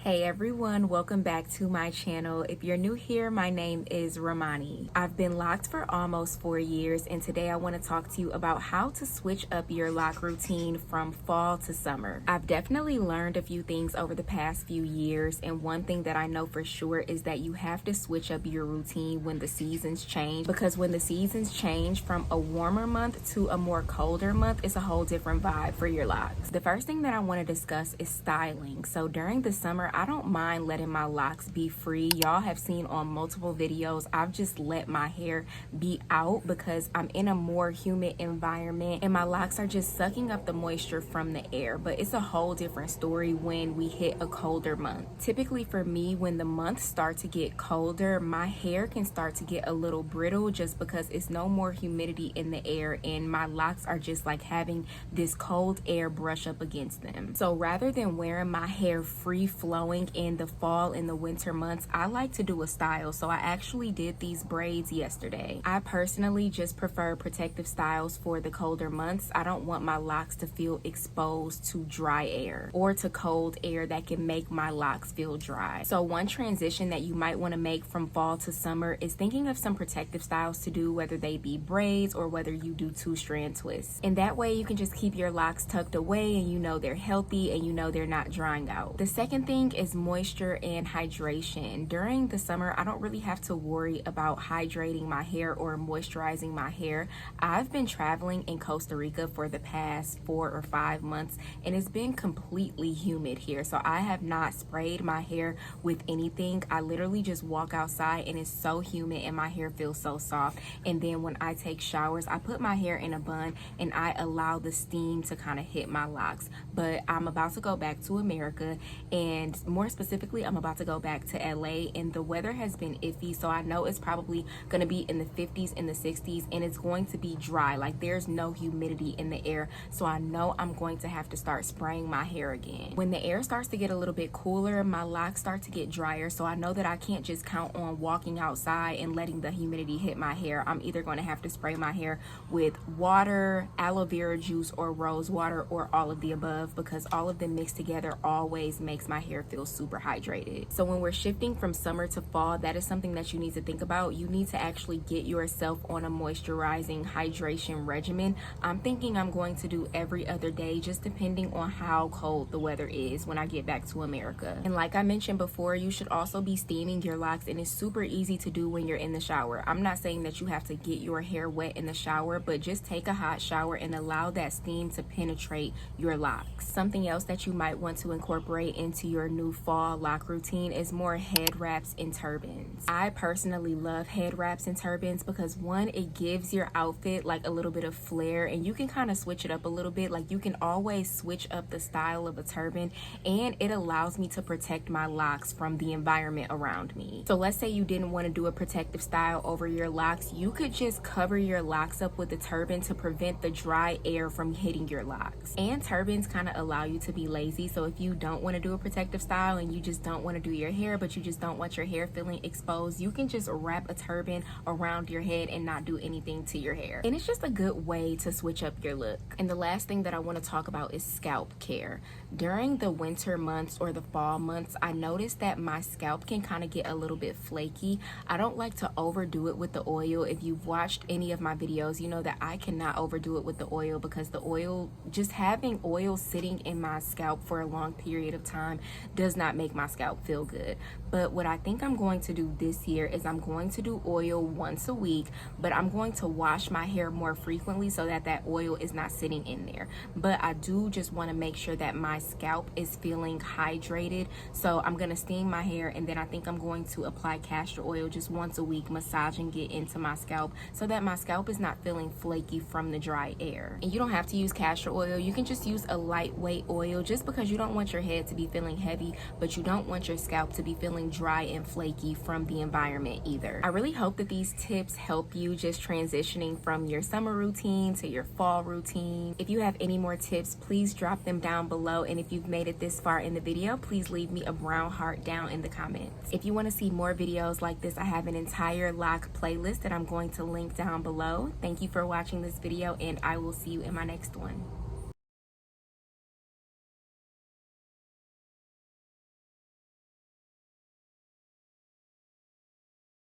Hey everyone, welcome back to my channel. If you're new here, my name is Ramani. I've been locked for almost 4 years, and today I want to talk to you about how to switch up your lock routine from fall to summer. I've definitely learned a few things over the past few years, and one thing that I know for sure is that you have to switch up your routine when the seasons change, because when the seasons change from a warmer month to a more colder month, it's a whole different vibe for your locks. The first thing that I want to discuss is styling. So during the summer, I don't mind letting my locks be free. Y'all have seen on multiple videos, I've just let my hair be out because I'm in a more humid environment and my locks are just sucking up the moisture from the air. But it's a whole different story when we hit a colder month. Typically for me, when the months start to get colder, my hair can start to get a little brittle just because it's no more humidity in the air and my locks are just like having this cold air brush up against them. So rather than wearing my hair free flowing in the fall and the winter months, I like to do a style. So I actually did these braids yesterday. I personally just prefer protective styles for the colder months. I don't want my locks to feel exposed to dry air or to cold air that can make my locks feel dry. So one transition that you might want to make from fall to summer is thinking of some protective styles to do, whether they be braids or whether you do 2-strand twists. And that way you can just keep your locks tucked away and you know they're healthy and you know they're not drying out. The second thing is moisture and hydration. During the summer, I don't really have to worry about hydrating my hair or moisturizing my hair. I've been traveling in Costa Rica for the past 4 or 5 months and it's been completely humid here. So I have not sprayed my hair with anything. I literally just walk outside and it's so humid and my hair feels so soft. And then when I take showers, I put my hair in a bun and I allow the steam to kind of hit my locks. But I'm about to go back to America, and more specifically, I'm about to go back to LA, and the weather has been iffy, so I know it's probably going to be in the 50s and the 60s, and it's going to be dry. Like, there's no humidity in the air, so I know I'm going to have to start spraying my hair again. When the air starts to get a little bit cooler, my locks start to get drier, so I know that I can't just count on walking outside and letting the humidity hit my hair. I'm either going to have to spray my hair with water, aloe vera juice, or rose water, or all of the above, because all of them mixed together always makes my hair feel super hydrated. So when we're shifting from summer to fall, that is something that you need to think about. You need to actually get yourself on a moisturizing hydration regimen. I'm thinking I'm going to do every other day, just depending on how cold the weather is when I get back to America. And like I mentioned before, you should also be steaming your locks, and it's super easy to do when you're in the shower. I'm not saying that you have to get your hair wet in the shower, but just take a hot shower and allow that steam to penetrate your locks. Something else that you might want to incorporate into your new fall lock routine is more head wraps and turbans. I personally love head wraps and turbans because one, it gives your outfit like a little bit of flair, and you can kind of switch it up a little bit. Like, you can always switch up the style of a turban, and it allows me to protect my locks from the environment around me. So let's say you didn't want to do a protective style over your locks, you could just cover your locks up with a turban to prevent the dry air from hitting your locks. And turbans kind of allow you to be lazy, so if you don't want to do a protective style and you just don't want to do your hair, but you just don't want your hair feeling exposed, you can just wrap a turban around your head and not do anything to your hair. And it's just a good way to switch up your look. And the last thing that I want to talk about is scalp care. During the winter months or the fall months, I noticed that my scalp can kind of get a little bit flaky. I don't like to overdo it with the oil. If you've watched any of my videos, you know that I cannot overdo it with the oil, because the oil, just having oil sitting in my scalp for a long period of time does not make my scalp feel good. But what I think I'm going to do this year is I'm going to do oil once a week, but I'm going to wash my hair more frequently so that that oil is not sitting in there. But I do just want to make sure that my scalp is feeling hydrated, so I'm going to steam my hair, and then I think I'm going to apply castor oil just once a week, massaging it into my scalp so that my scalp is not feeling flaky from the dry air. And you don't have to use castor oil, you can just use a lightweight oil, just because you don't want your head to be feeling heavy, but you don't want your scalp to be feeling dry and flaky from the environment either. I really hope that these tips help you just transitioning from your summer routine to your fall routine. If you have any more tips, please drop them down below, and if you've made it this far in the video, please leave me a brown heart down in the comments. If you want to see more videos like this, I have an entire lock playlist that I'm going to link down below. Thank you for watching this video, and I will see you in my next one.